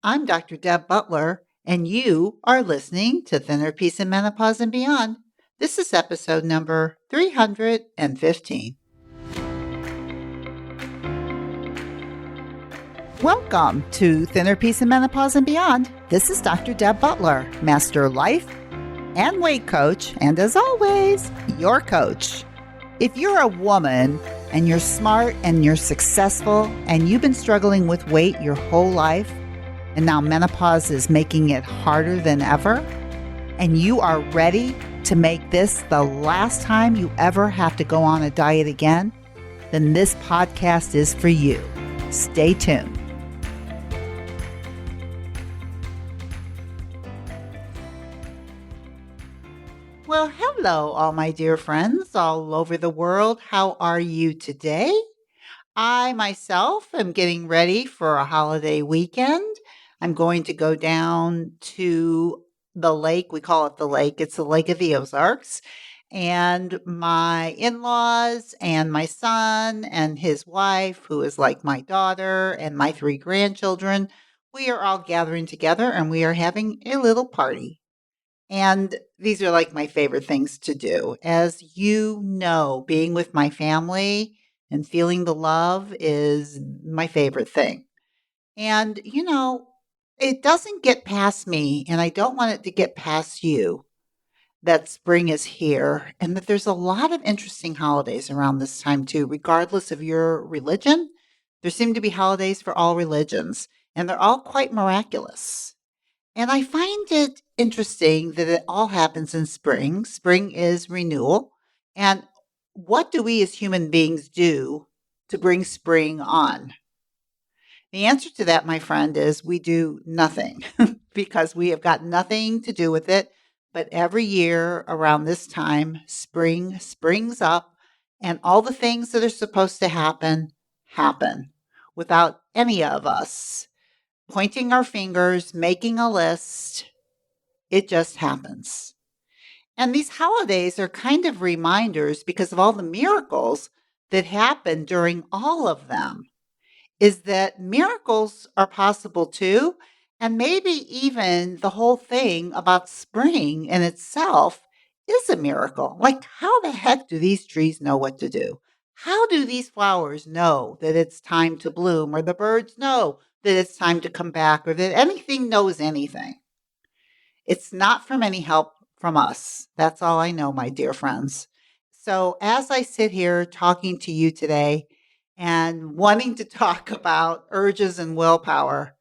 I'm Dr. Deb Butler, and you are listening to Thinner Peace and Menopause and Beyond. This is episode number 315. Welcome to Thinner Peace and Menopause and Beyond. This is Dr. Deb Butler, Master Life and Weight Coach, and as always, your coach. If you're a woman and you're smart and you're successful and you've been struggling with weight your whole life, and now menopause is making it harder than ever, and you are ready to make this the last time you ever have to go on a diet again, then this podcast is for you. Stay tuned. Well, hello, all my dear friends all over the world. How are you today? I myself am getting ready for a holiday weekend. I'm going to go down to the lake. We call it the lake. It's the Lake of the Ozarks. And my in-laws and my son and his wife, who is like my daughter, and my 3 grandchildren, we are all gathering together and we are having a little party. And these are like my favorite things to do. As you know, being with my family and feeling the love is my favorite thing. And, it doesn't get past me, and I don't want it to get past you that spring is here and that there's a lot of interesting holidays around this time too, regardless of your religion. There seem to be holidays for all religions, and they're all quite miraculous. And I find it interesting that it all happens in spring. Spring is renewal. And what do we as human beings do to bring spring on? The answer to that, my friend, is we do nothing because we have got nothing to do with it. But every year around this time, spring springs up and all the things that are supposed to happen without any of us pointing our fingers, making a list. It just happens. And these holidays are kind of reminders because of all the miracles that happen during all of them, is that miracles are possible too. And maybe even the whole thing about spring in itself is a miracle. Like, how the heck do these trees know what to do? How do these flowers know that it's time to bloom, or the birds know that it's time to come back, or that anything knows anything? It's not from any help from us. That's all I know, my dear friends. So, as I sit here talking to you today and wanting to talk about urges and willpower,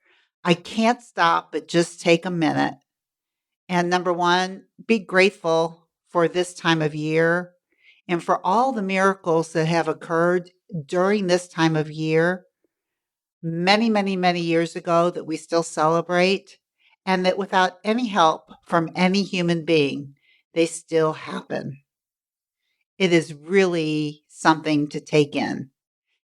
I can't stop but just take a minute. And number one, be grateful for this time of year and for all the miracles that have occurred during this time of year, many, many, many years ago, that we still celebrate, and that without any help from any human being, they still happen. It is really something to take in.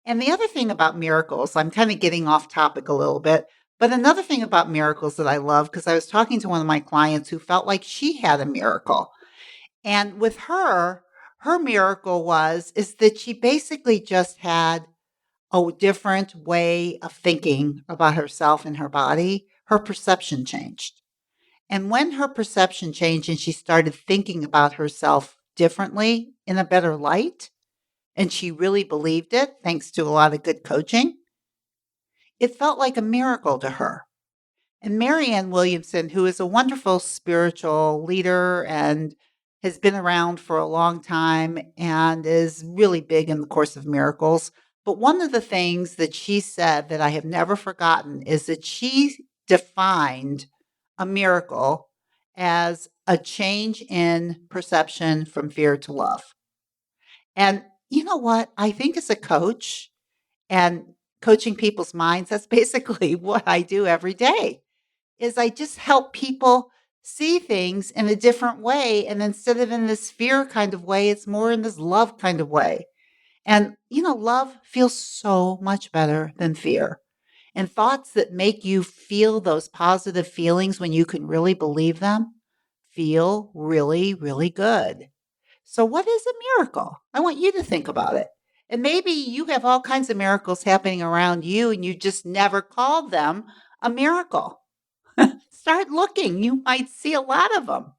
And the other thing about miracles, I'm kind of getting off topic a little bit, but another thing about miracles that I love, because I was talking to one of my clients who felt like she had a miracle. And with her miracle is that she basically just had a different way of thinking about herself and her body. Her perception changed. And when her perception changed and she started thinking about herself differently in a better light, and she really believed it, thanks to a lot of good coaching, it felt like a miracle to her. And Marianne Williamson, who is a wonderful spiritual leader and has been around for a long time and is really big in the Course of Miracles. But one of the things that she said that I have never forgotten is that she defined a miracle as a change in perception from fear to love. And you know what? I think as a coach and coaching people's minds, that's basically what I do every day is I just help people see things in a different way. And instead of in this fear kind of way, it's more in this love kind of way. And, love feels so much better than fear. And thoughts that make you feel those positive feelings when you can really believe them feel really, really good. So, what is a miracle? I want you to think about it. And maybe you have all kinds of miracles happening around you and you just never called them a miracle. Start looking. You might see a lot of them.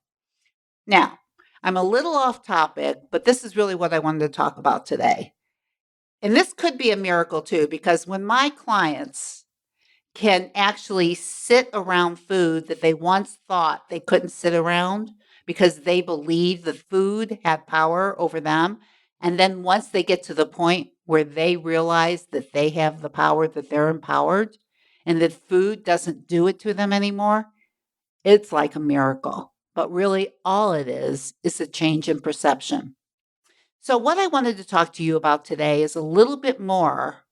Now, I'm a little off topic, but this is really what I wanted to talk about today. And this could be a miracle too, because when my clients can actually sit around food that they once thought they couldn't sit around because they believe the food had power over them. And then once they get to the point where they realize that they have the power, that they're empowered, and that food doesn't do it to them anymore, it's like a miracle. But really, all it is a change in perception. So, what I wanted to talk to you about today is a little bit more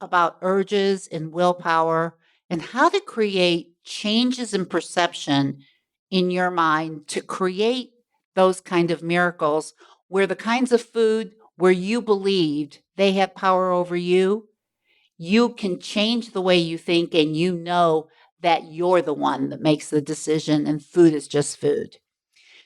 about urges and willpower and how to create changes in perception in your mind to create those kind of miracles where the kinds of food where you believed they had power over you, you can change the way you think and you know that you're the one that makes the decision and food is just food.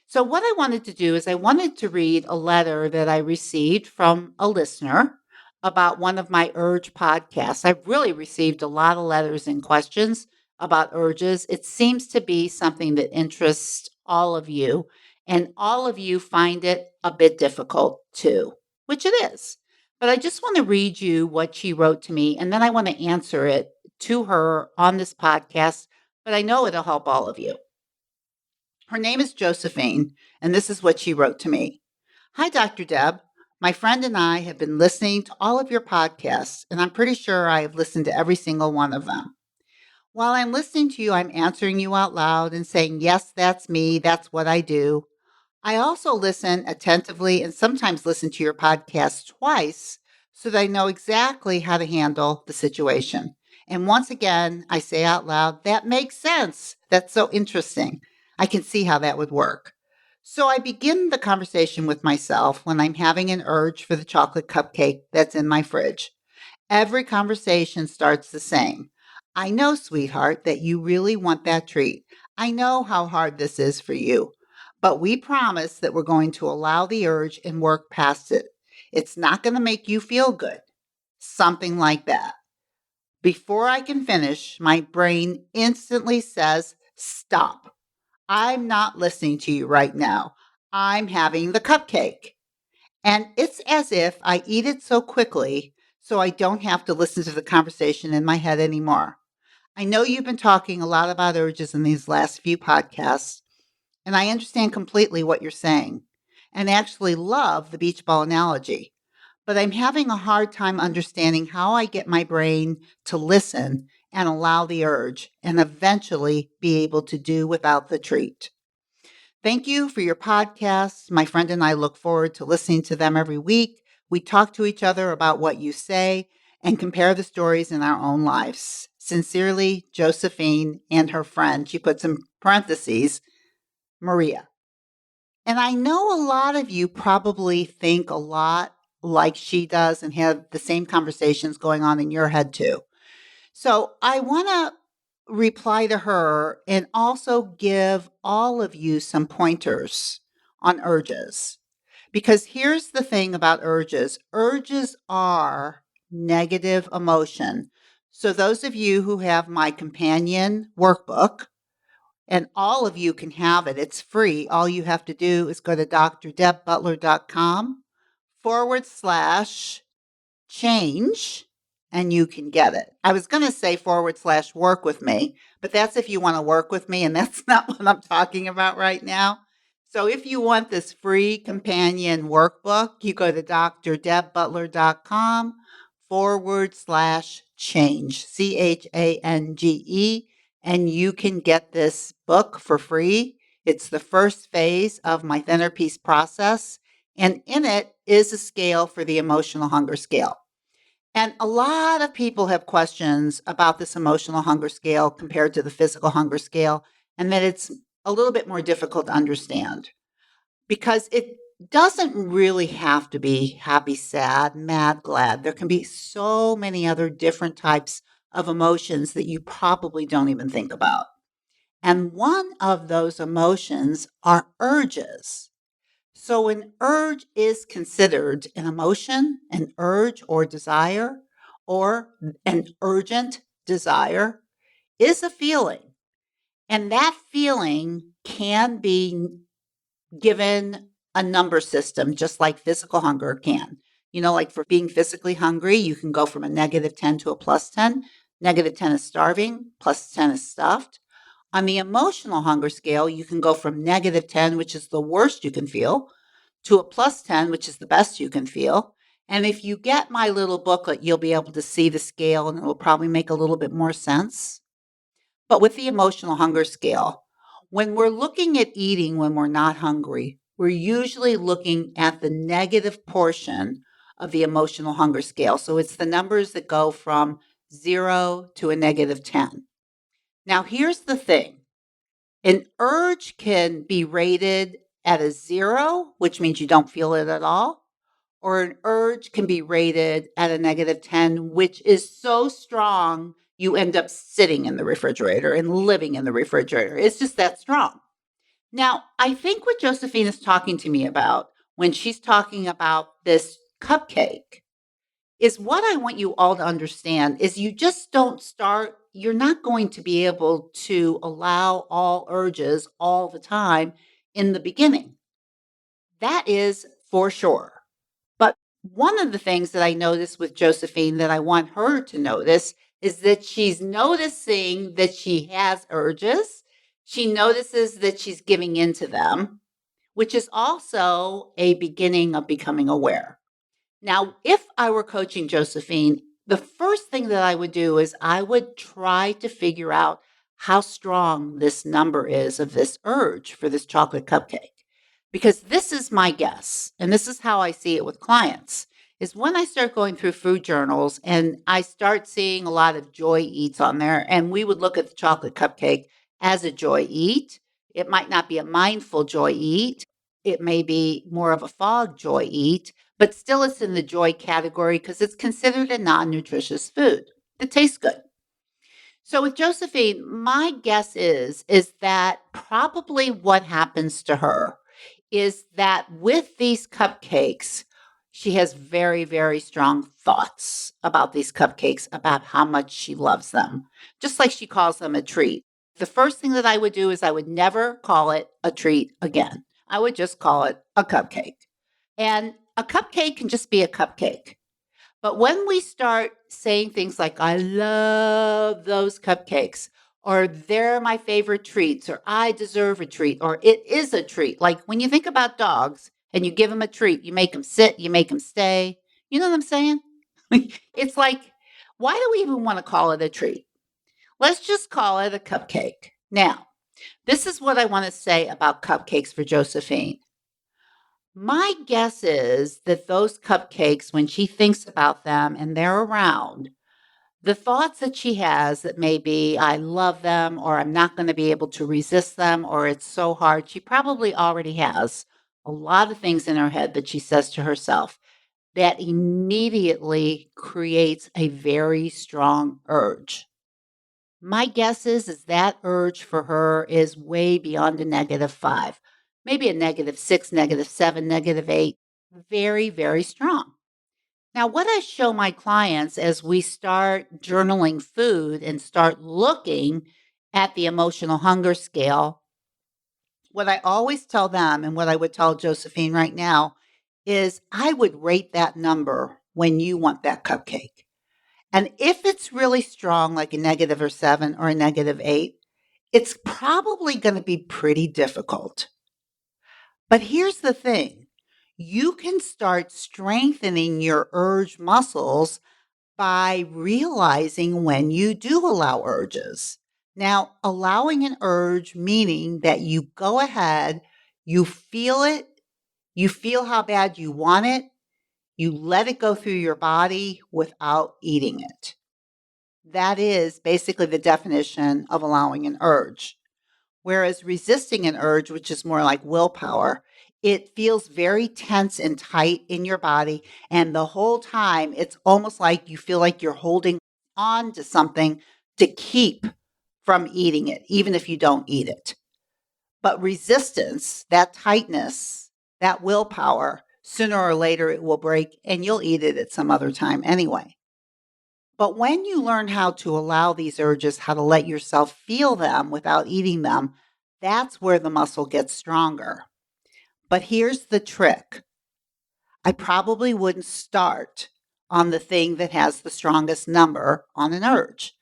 So, what I wanted to do is I wanted to read a letter that I received from a listener about one of my urge podcasts. I've really received a lot of letters and questions about urges. It seems to be something that interests all of you, and all of you find it a bit difficult too, which it is. But I just want to read you what she wrote to me, and then I want to answer it to her on this podcast. But I know it'll help all of you. Her name is Josephine, and this is what she wrote to me. Hi, Dr. Deb. My friend and I have been listening to all of your podcasts, and I'm pretty sure I have listened to every single one of them. While I'm listening to you, I'm answering you out loud and saying, yes, that's me. That's what I do. I also listen attentively and sometimes listen to your podcast twice so that I know exactly how to handle the situation. And once again, I say out loud, that makes sense. That's so interesting. I can see how that would work. So I begin the conversation with myself when I'm having an urge for the chocolate cupcake that's in my fridge. Every conversation starts the same. I know, sweetheart, that you really want that treat. I know how hard this is for you, but we promise that we're going to allow the urge and work past it. It's not going to make you feel good. Something like that. Before I can finish, my brain instantly says, stop. I'm not listening to you right now. I'm having the cupcake. And it's as if I eat it so quickly so I don't have to listen to the conversation in my head anymore. I know you've been talking a lot about urges in these last few podcasts, and I understand completely what you're saying and actually love the beach ball analogy. But I'm having a hard time understanding how I get my brain to listen and allow the urge and eventually be able to do without the treat. Thank you for your podcasts. My friend and I look forward to listening to them every week. We talk to each other about what you say and compare the stories in our own lives. Sincerely, Josephine and her friend. She puts in parentheses, Maria. And I know a lot of you probably think a lot like she does and have the same conversations going on in your head too. So I want to reply to her and also give all of you some pointers on urges. Because here's the thing about urges urges are negative emotion. So, those of you who have my companion workbook, and all of you can have it, it's free. All you have to do is go to drdebbutler.com/change and you can get it. I was going to say /work with me, but that's if you want to work with me, and that's not what I'm talking about right now. So if you want this free companion workbook, you go to drdebbutler.com/change, CHANGE, and you can get this book for free. It's the first phase of my thinner peace process. And in it is a scale for the emotional hunger scale. And a lot of people have questions about this emotional hunger scale compared to the physical hunger scale, and that it's a little bit more difficult to understand because it doesn't really have to be happy, sad, mad, glad. There can be so many other different types of emotions that you probably don't even think about. And one of those emotions are urges. So, an urge is considered an emotion, an urge or desire, or an urgent desire is a feeling. And that feeling can be given a number system, just like physical hunger can. Like for being physically hungry, you can go from a -10 to a +10. -10 is starving, +10 is stuffed. On the emotional hunger scale, you can go from -10, which is the worst you can feel, to a +10, which is the best you can feel. And if you get my little booklet, you'll be able to see the scale and it will probably make a little bit more sense. But with the emotional hunger scale, when we're looking at eating when we're not hungry, we're usually looking at the negative portion of the emotional hunger scale. So it's the numbers that go from 0 to a -10. Now, here's the thing. An urge can be rated at a 0, which means you don't feel it at all, or an urge can be rated at a -10, which is so strong you end up sitting in the refrigerator and living in the refrigerator. It's just that strong. Now, I think what Josephine is talking to me about when she's talking about this cupcake is what I want you all to understand is you just don't start, you're not going to be able to allow all urges all the time in the beginning. That is for sure. But one of the things that I noticed with Josephine that I want her to notice is that she's noticing that she has urges. She notices that she's giving into them, which is also a beginning of becoming aware. Now, if I were coaching Josephine, the first thing that I would do is I would try to figure out how strong this number is of this urge for this chocolate cupcake. Because this is my guess, and this is how I see it with clients, is when I start going through food journals and I start seeing a lot of joy eats on there, and we would look at the chocolate cupcake as a joy eat. It might not be a mindful joy eat. It may be more of a fog joy eat, but still it's in the joy category because it's considered a non-nutritious food. It tastes good. So with Josephine, my guess is that probably what happens to her is that with these cupcakes, she has very, very strong thoughts about these cupcakes, about how much she loves them, just like she calls them a treat. The first thing that I would do is I would never call it a treat again. I would just call it a cupcake. And a cupcake can just be a cupcake. But when we start saying things like, I love those cupcakes, or they're my favorite treats, or I deserve a treat, or it is a treat. Like when you think about dogs and you give them a treat, you make them sit, you make them stay. You know what I'm saying? It's like, why do we even want to call it a treat? Let's just call it a cupcake. Now, this is what I want to say about cupcakes for Josephine. My guess is that those cupcakes, when she thinks about them and they're around, the thoughts that she has that maybe I love them or I'm not going to be able to resist them or it's so hard, she probably already has a lot of things in her head that she says to herself that immediately creates a very strong urge. My guess is that urge for her is way beyond a -5, maybe a -6, -7, -8, very, very strong. Now, what I show my clients as we start journaling food and start looking at the emotional hunger scale, what I always tell them and what I would tell Josephine right now is I would rate that number when you want that cupcake. And if it's really strong, like a -7 or a -8, it's probably going to be pretty difficult. But here's the thing, you can start strengthening your urge muscles by realizing when you do allow urges. Now, allowing an urge meaning that you go ahead, you feel it, you feel how bad you want it, you let it go through your body without eating it. That is basically the definition of allowing an urge. Whereas resisting an urge, which is more like willpower, it feels very tense and tight in your body. And the whole time, it's almost like you feel like you're holding on to something to keep from eating it, even if you don't eat it. But resistance, that tightness, that willpower, sooner or later it will break and you'll eat it at some other time anyway. But when you learn how to allow these urges, how to let yourself feel them without eating them, that's where the muscle gets stronger. But here's the trick. I probably wouldn't start on the thing that has the strongest number on an urge.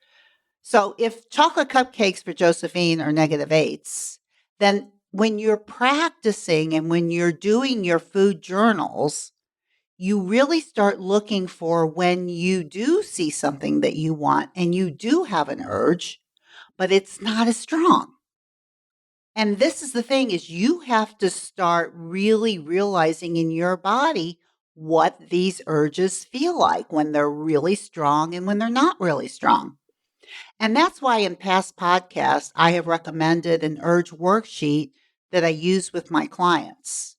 So if chocolate cupcakes for Josephine are negative eights, then when you're practicing and when you're doing your food journals, you really start looking for when you do see something that you want and you do have an urge, but it's not as strong. And this is the thing is you have to start really realizing in your body what these urges feel like when they're really strong and when they're not really strong. And that's why in past podcasts, I have recommended an urge worksheet that I use with my clients.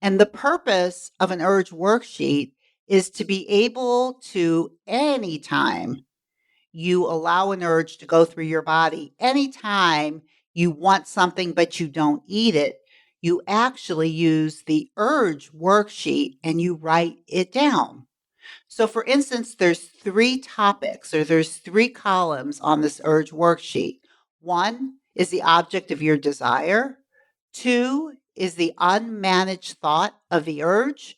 And the purpose of an urge worksheet is to be able to, anytime you allow an urge to go through your body, anytime you want something but you don't eat it, you actually use the urge worksheet and you write it down. So for instance, there's 3 topics or there's 3 columns on this urge worksheet. 1 is the object of your desire. 2 is the unmanaged thought of the urge.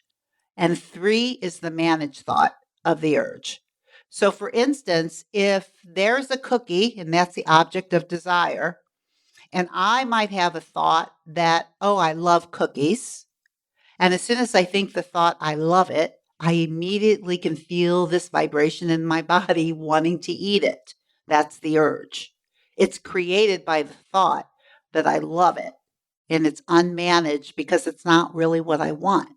And 3 is the managed thought of the urge. So for instance, if there's a cookie and that's the object of desire, and I might have a thought that, oh, I love cookies. And as soon as I think the thought, I love it, I immediately can feel this vibration in my body wanting to eat it. That's the urge. It's created by the thought that I love it. And it's unmanaged because it's not really what I want.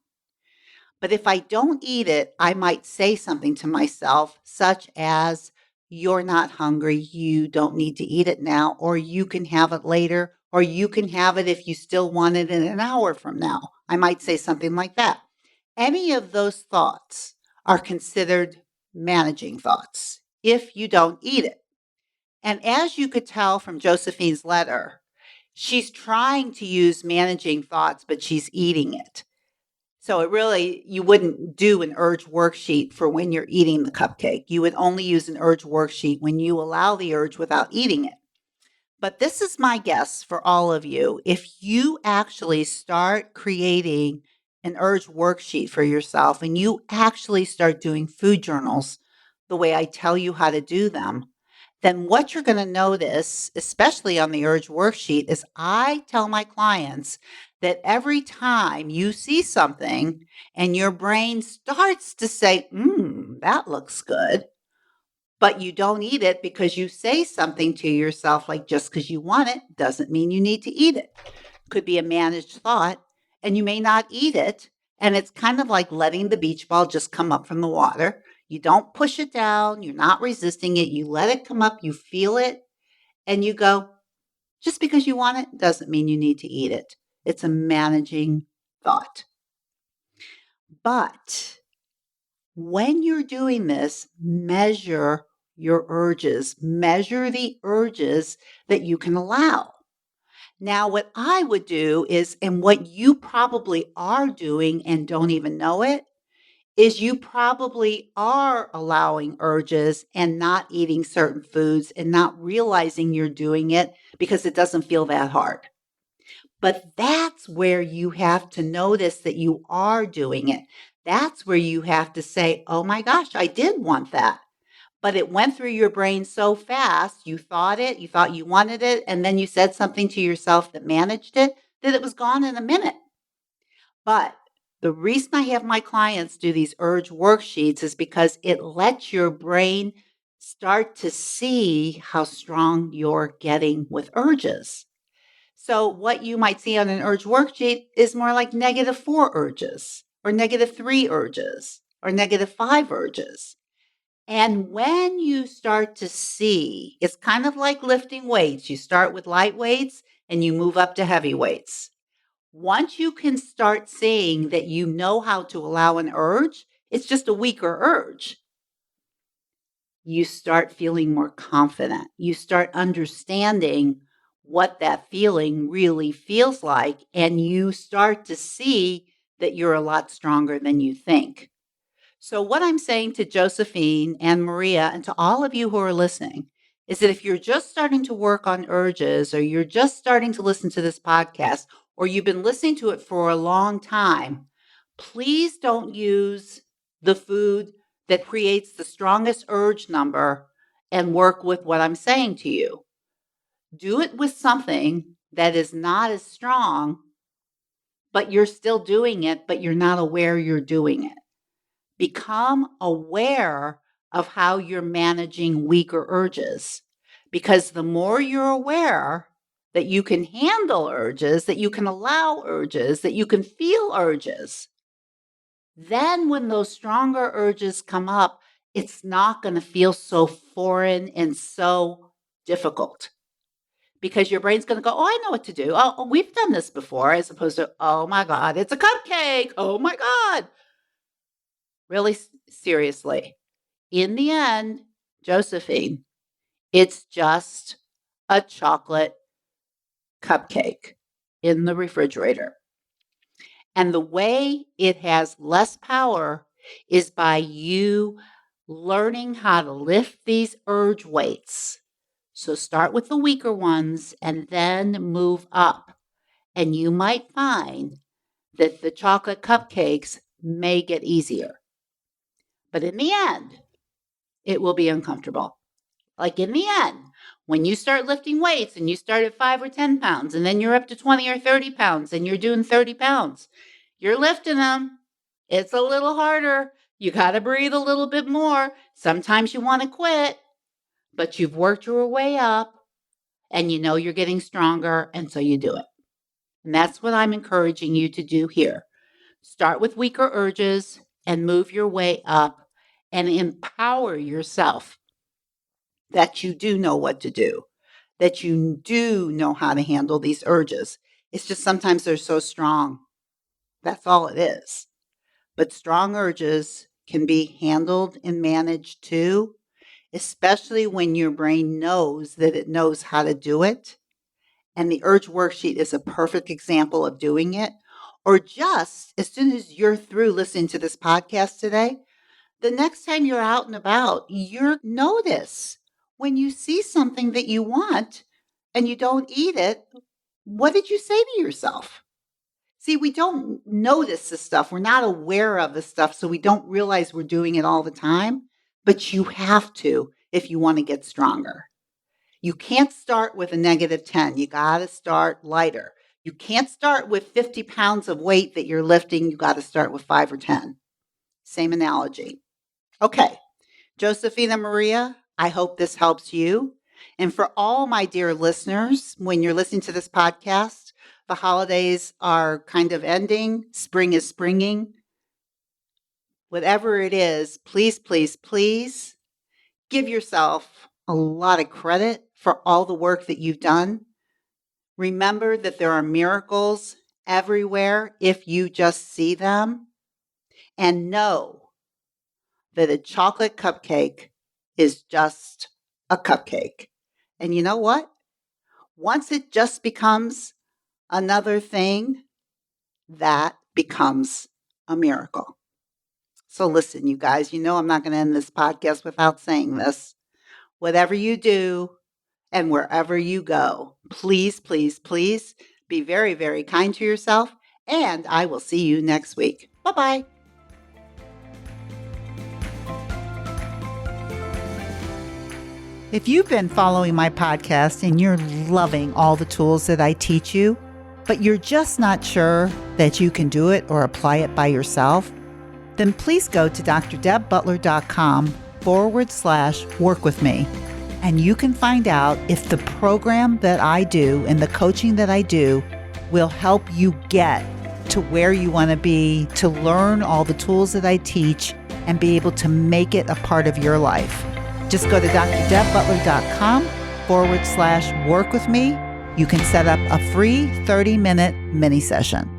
But if I don't eat it, I might say something to myself, such as, you're not hungry. You don't need to eat it now, or you can have it later, or you can have it if you still want it in an hour from now. I might say something like that. Any of those thoughts are considered managing thoughts if you don't eat it. And as you could tell from Josephine's letter, she's trying to use managing thoughts, but she's eating it. So it really, you wouldn't do an urge worksheet for when you're eating the cupcake. You would only use an urge worksheet when you allow the urge without eating it. But this is my guess for all of you. If you actually start creating an urge worksheet for yourself and you actually start doing food journals the way I tell you how to do them, then what you're going to notice, especially on the urge worksheet, is I tell my clients that every time you see something and your brain starts to say, that looks good, but you don't eat it because you say something to yourself like just because you want it doesn't mean you need to eat it. Could be a managed thought and you may not eat it. And it's kind of like letting the beach ball just come up from the water. You don't push it down. You're not resisting it. You let it come up. You feel it and you go, just because you want it doesn't mean you need to eat it. It's a managing thought. But when you're doing this, measure your urges, measure the urges that you can allow. Now, what I would do is, and what you probably are doing and don't even know it, is you probably are allowing urges and not eating certain foods and not realizing you're doing it because it doesn't feel that hard. But that's where you have to notice that you are doing it. That's where you have to say, oh my gosh, I did want that. But it went through your brain so fast, you thought it, you thought you wanted it, and then you said something to yourself that managed it, that it was gone in a minute. But the reason I have my clients do these urge worksheets is because it lets your brain start to see how strong you're getting with urges. So what you might see on an urge worksheet is more like -4 urges or -3 urges or -5 urges. And when you start to see, it's kind of like lifting weights. You start with light weights and you move up to heavy weights. Once you can start seeing that you know how to allow an urge, it's just a weaker urge. You start feeling more confident. You start understanding what that feeling really feels like, and you start to see that you're a lot stronger than you think. So, what I'm saying to Josephine and Maria and to all of you who are listening is that if you're just starting to work on urges, or you're just starting to listen to this podcast, or you've been listening to it for a long time, please don't use the food that creates the strongest urge number and work with what I'm saying to you. Do it with something that is not as strong, but you're still doing it, but you're not aware you're doing it. Become aware of how you're managing weaker urges, because the more you're aware that you can handle urges, that you can allow urges, that you can feel urges, then when those stronger urges come up, it's not going to feel so foreign and so difficult, because your brain's going to go, oh, I know what to do. Oh, we've done this before, as opposed to, oh my God, it's a cupcake. Oh my God. Really, seriously. In the end, Josephine, it's just a chocolate cupcake in the refrigerator. And the way it has less power is by you learning how to lift these urge weights. So start with the weaker ones and then move up. And you might find that the chocolate cupcakes may get easier. But in the end, it will be uncomfortable. Like in the end, when you start lifting weights and you start at 5 or 10 pounds, and then you're up to 20 or 30 pounds and you're doing 30 pounds, you're lifting them. It's a little harder. You got to breathe a little bit more. Sometimes you want to quit, but you've worked your way up and you know you're getting stronger, and so you do it. And that's what I'm encouraging you to do here. Start with weaker urges and move your way up and empower yourself that you do know what to do, that you do know how to handle these urges. It's just sometimes they're so strong. That's all it is. But strong urges can be handled and managed too, especially when your brain knows that it knows how to do it. And the urge worksheet is a perfect example of doing it. Or just as soon as you're through listening to this podcast today, the next time you're out and about, you'll notice when you see something that you want and you don't eat it, what did you say to yourself? See, we don't notice this stuff. We're not aware of this stuff, so we don't realize we're doing it all the time. But you have to if you want to get stronger. You can't start with a -10. You got to start lighter. You can't start with 50 pounds of weight that you're lifting. You got to start with 5 or 10. Same analogy. Okay, Josephine and Maria, I hope this helps you. And for all my dear listeners, when you're listening to this podcast, the holidays are kind of ending. Spring is springing. Whatever it is, please, please, please give yourself a lot of credit for all the work that you've done. Remember that there are miracles everywhere if you just see them. And know that a chocolate cupcake is just a cupcake. And you know what? Once it just becomes another thing, that becomes a miracle. So listen, you guys, you know I'm not going to end this podcast without saying this. Whatever you do and wherever you go, please, please, please be very, very kind to yourself. And I will see you next week. Bye-bye. If you've been following my podcast and you're loving all the tools that I teach you, but you're just not sure that you can do it or apply it by yourself, then please go to drdebbutler.com/work with me. And you can find out if the program that I do and the coaching that I do will help you get to where you want to be, to learn all the tools that I teach and be able to make it a part of your life. Just go to drdebbutler.com/work with me. You can set up a free 30-minute mini session.